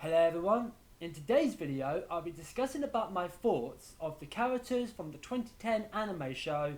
Hello everyone, in today's video I'll be discussing about my thoughts of the characters from the 2010 anime show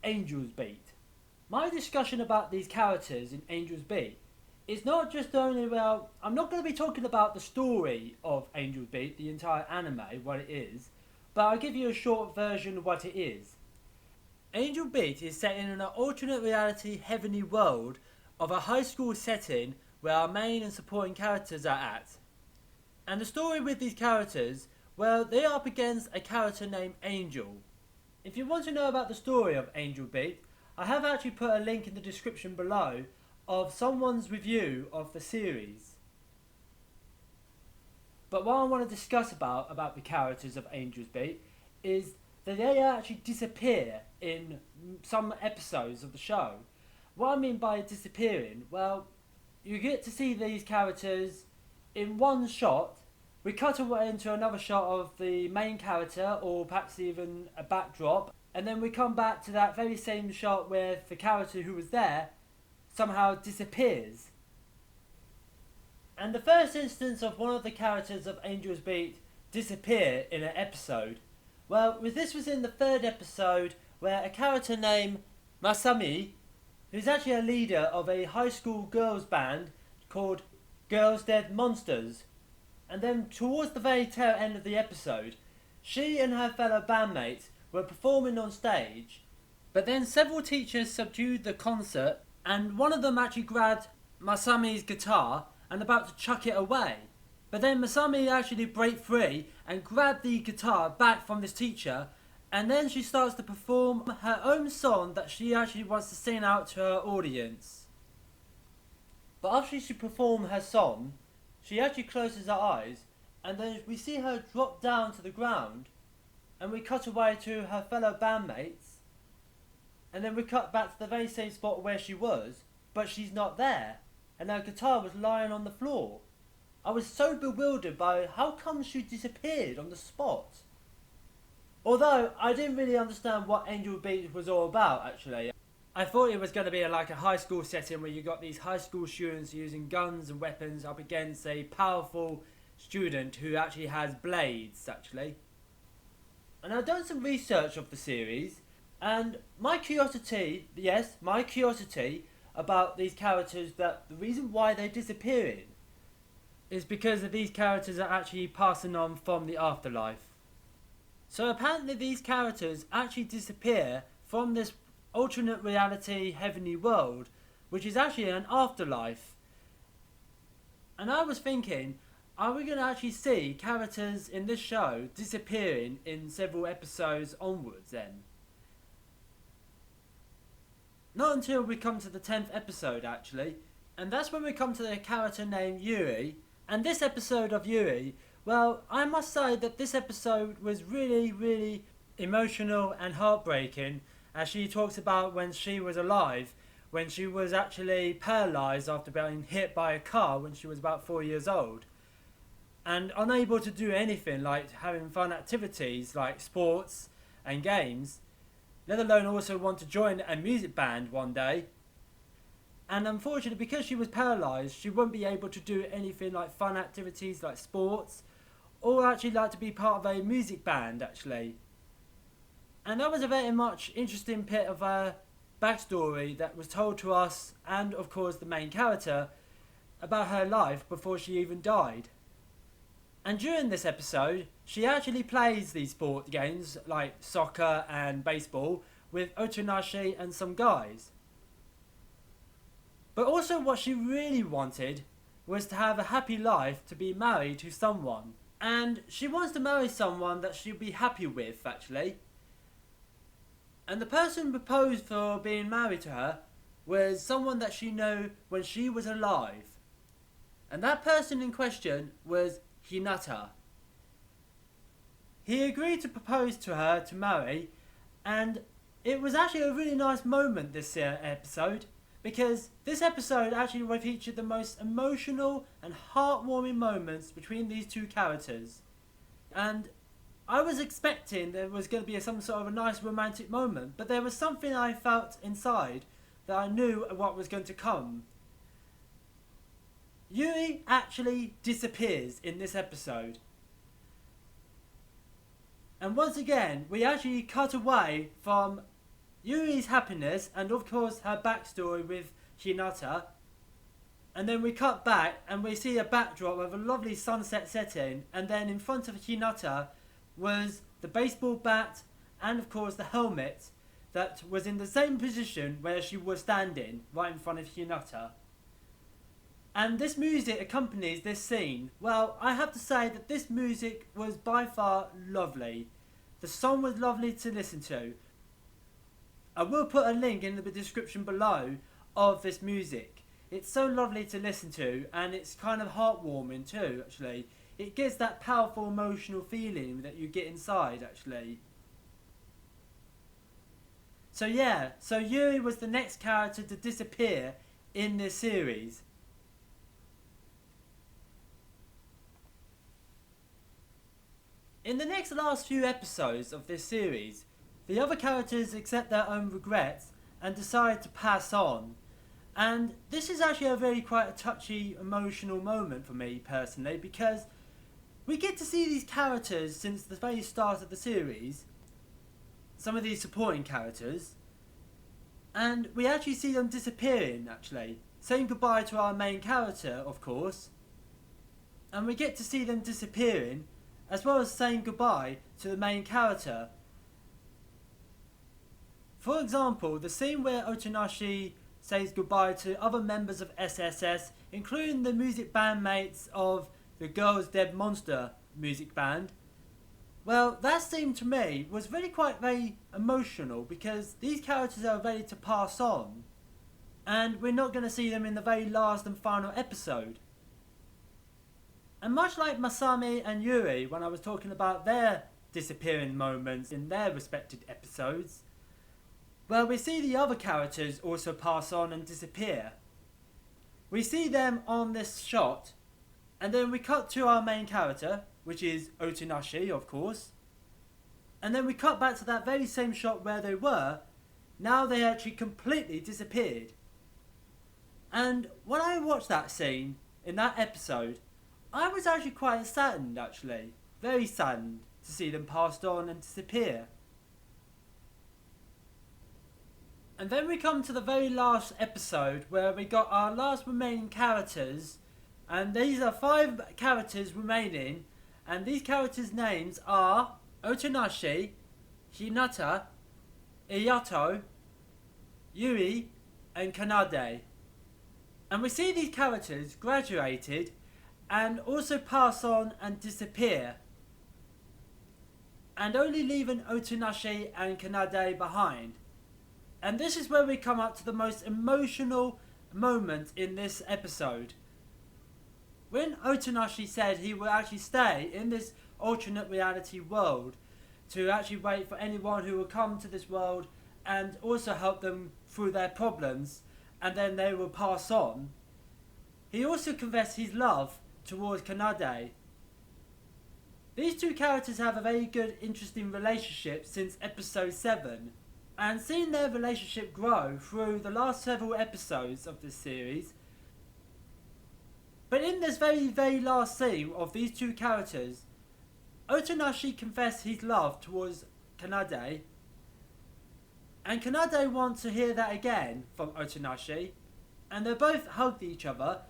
Angel's Beat. My discussion about these characters in Angel's Beat is not just only I'm not going to be talking about the story of Angel's Beat, the entire anime, what it is, but I'll give you a short version of what it is. Angel Beat is set in an alternate reality heavenly world of a high school setting where our main and supporting characters are at. And the story with these characters, well, they are up against a character named Angel. If you want to know about the story of Angel Beat, I have actually put a link in the description below of someone's review of the series. But what I want to discuss about the characters of Angel's Beat is that they actually disappear in some episodes of the show. What I mean by disappearing, well, you get to see these characters in one shot. We cut away into another shot of the main character, or perhaps even a backdrop, and then we come back to that very same shot where the character who was there somehow disappears. And the first instance of one of the characters of Angel's Beat disappear in an episode, well, this was in the third episode where a character named Masami, who's actually a leader of a high school girls band called Girls Dead Monsters, and then towards the very tail end of the episode, she and her fellow bandmates were performing on stage, but then several teachers subdued the concert, and one of them actually grabbed Masami's guitar and about to chuck it away. But then Masami actually break free and grab the guitar back from this teacher, and then she starts to perform her own song that she actually wants to sing out to her audience. But after she performed her song, she actually closes her eyes, and then we see her drop down to the ground, and we cut away to her fellow bandmates, and then we cut back to the very same spot where she was, but she's not there, and her guitar was lying on the floor. I was so bewildered by how come she disappeared on the spot. Although I didn't really understand what Angel Beat was all about actually. I thought it was going to be like a high school setting where you got these high school students using guns and weapons up against a powerful student who actually has blades actually. And I've done some research of the series, and my curiosity about these characters, that the reason why they're disappearing is because of these characters are actually passing on from the afterlife. So apparently these characters actually disappear from this alternate reality heavenly world, which is actually an afterlife. And I was thinking, are we going to actually see characters in this show disappearing in several episodes onwards then? Not until we come to the 10th episode actually, and that's when we come to the character named Yuri. And this episode of Yuri, well, I must say that this episode was really, really emotional and heartbreaking, as she talks about when she was alive, when she was actually paralysed after being hit by a car when she was about 4 years old, and unable to do anything like having fun activities like sports and games, let alone also want to join a music band one day. And unfortunately, because she was paralysed, she wouldn't be able to do anything like fun activities like sports, or actually like to be part of a music band actually. And that was a very much interesting bit of her backstory that was told to us, and of course the main character, about her life before she even died. And during this episode, she actually plays these sport games like soccer and baseball with Otonashi and some guys. But also what she really wanted was to have a happy life, to be married to someone. And she wants to marry someone that she'll be happy with actually. And the person proposed for being married to her was someone that she knew when she was alive. And that person in question was Hinata. He agreed to propose to her to marry, and it was actually a really nice moment this episode, because this episode actually featured the most emotional and heartwarming moments between these two characters. And I was expecting there was going to be some sort of a nice romantic moment, but there was something I felt inside that I knew what was going to come. Yuri actually disappears in this episode. And once again, we actually cut away from Yuri's happiness and of course her backstory with Hinata. And then we cut back and we see a backdrop of a lovely sunset setting, and then in front of Hinata was the baseball bat and of course the helmet that was in the same position where she was standing, right in front of Hinata. And this music accompanies this scene. Well, I have to say that this music was by far lovely. The song was lovely to listen to. I will put a link in the description below of this music. It's so lovely to listen to, and it's kind of heartwarming too, actually. It gives that powerful emotional feeling that you get inside, actually. So yeah, so Yuri was the next character to disappear in this series. In the next last few episodes of this series, the other characters accept their own regrets and decide to pass on. And this is actually a very quite a touchy, emotional moment for me personally, because we get to see these characters since the very start of the series, some of these supporting characters, and we actually see them disappearing, actually, saying goodbye to our main character, of course, and we get to see them disappearing, as well as saying goodbye to the main character. For example, the scene where Otonashi says goodbye to other members of SSS, including the music bandmates of the Girls Dead Monster music band. Well, that scene to me was really quite very emotional, because these characters are ready to pass on, and we're not going to see them in the very last and final episode. And much like Masami and Yuri, when I was talking about their disappearing moments in their respective episodes, well, we see the other characters also pass on and disappear. We see them on this shot, and then we cut to our main character, which is Otonashi, of course. And then we cut back to that very same shot where they were. Now they actually completely disappeared. And when I watched that scene in that episode, I was actually quite saddened, actually. Very saddened to see them passed on and disappear. And then we come to the very last episode where we got our last remaining characters. And these are 5 characters remaining. And these characters' names are Otonashi, Hinata, Iyato, Yuri, and Kanade. And we see these characters graduated and also pass on and disappear, and only leaving Otonashi and Kanade behind. And this is where we come up to the most emotional moment in this episode. When Otonashi said he would actually stay in this alternate reality world to actually wait for anyone who will come to this world and also help them through their problems, and then they will pass on, he also confessed his love towards Kanade. These two characters have a very good, interesting relationship since episode 7, and seeing their relationship grow through the last several episodes of this series. But in this very, very last scene of these two characters, Otonashi confessed his love towards Kanade, and Kanade wants to hear that again from Otonashi, and they both hugged each other.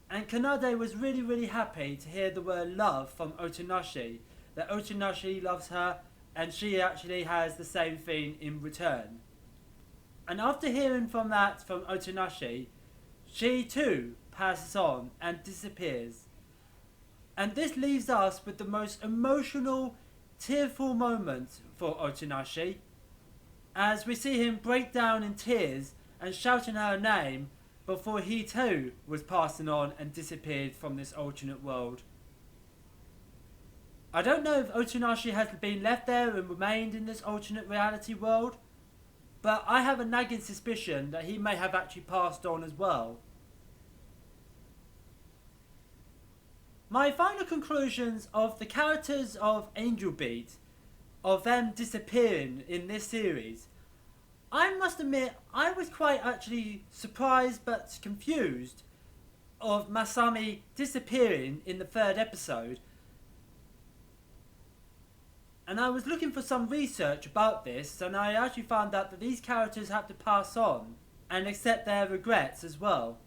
And Kanade was really, really happy to hear the word love from Otonashi, that Otonashi loves her and she actually has the same thing in return. And after hearing from that from Otonashi, she too passes on and disappears. And this leaves us with the most emotional, tearful moment for Otonashi, as we see him break down in tears and shouting her name before he too was passing on and disappeared from this alternate world. I don't know if Otonashi has been left there and remained in this alternate reality world, but I have a nagging suspicion that he may have actually passed on as well. My final conclusions of the characters of Angel Beat, of them disappearing in this series, I must admit I was quite actually surprised but confused of Masami disappearing in the third episode. And I was looking for some research about this, and I actually found out that these characters have to pass on and accept their regrets as well.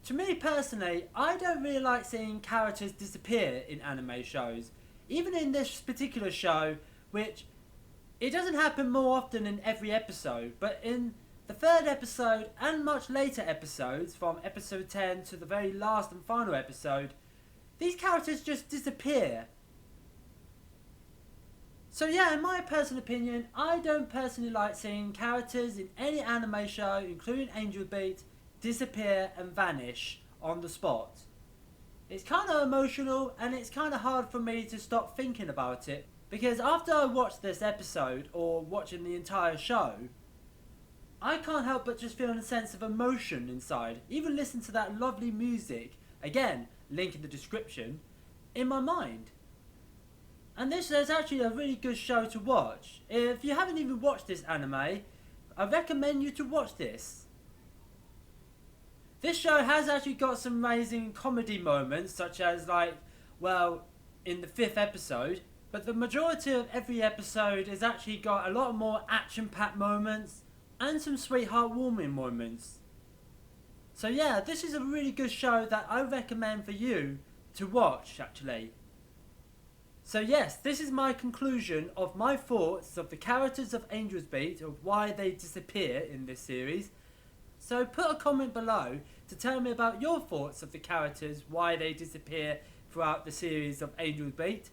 To me personally, I don't really like seeing characters disappear in anime shows. Even in this particular show, which it doesn't happen more often in every episode, but in the third episode and much later episodes, from episode 10 to the very last and final episode, these characters just disappear. So yeah, in my personal opinion, I don't personally like seeing characters in any anime show, including Angel Beat, disappear and vanish on the spot. It's kind of emotional, and it's kind of hard for me to stop thinking about it, because after I watch this episode, or watching the entire show, I can't help but just feel a sense of emotion inside. Even listen to that lovely music, again, link in the description, in my mind. And this is actually a really good show to watch. If you haven't even watched this anime, I recommend you to watch this. This show has actually got some amazing comedy moments, such as in the 5th episode, but the majority of every episode has actually got a lot more action-packed moments and some sweet heartwarming moments. So yeah, this is a really good show that I recommend for you to watch, actually. So yes, this is my conclusion of my thoughts of the characters of Angel's Beat, of why they disappear in this series. So put a comment below to tell me about your thoughts of the characters, why they disappear throughout the series of Angel's Beat.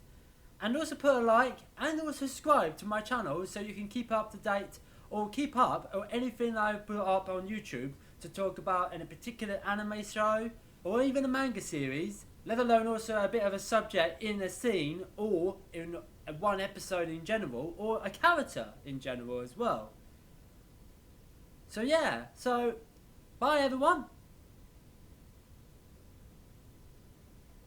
And also put a like and also subscribe to my channel so you can keep up to date or keep up or anything I put up on YouTube to talk about in a particular anime show or even a manga series, let alone also a bit of a subject in a scene or in one episode in general or a character in general as well. So yeah, bye everyone.